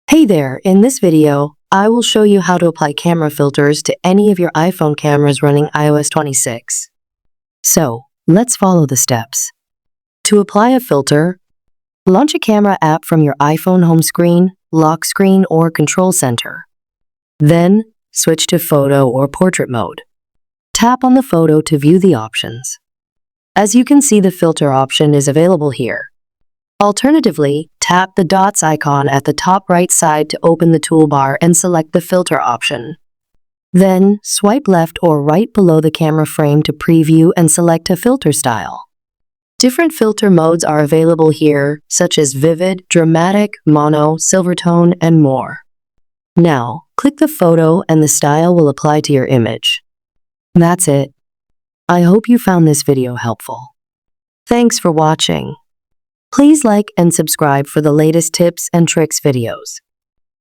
Hey there, in this video, I will show you how to apply camera filters to any of your iPhone cameras running iOS 26. So, let's follow the steps. To apply a filter, launch a camera app from your iPhone home screen, lock screen, or control center. Then, switch to photo or portrait mode. Tap on the photo to view the options. As you can see, the filter option is available here. Alternatively, tap the dots icon at the top right side to open the toolbar and select the filter option. Then, swipe left or right below the camera frame to preview and select a filter style. Different filter modes are available here, such as vivid, dramatic, mono, Silvertone, and more. Now, click the photo and the style will apply to your image. That's it. I hope you found this video helpful. Thanks for watching. Please like and subscribe for the latest tips and tricks videos.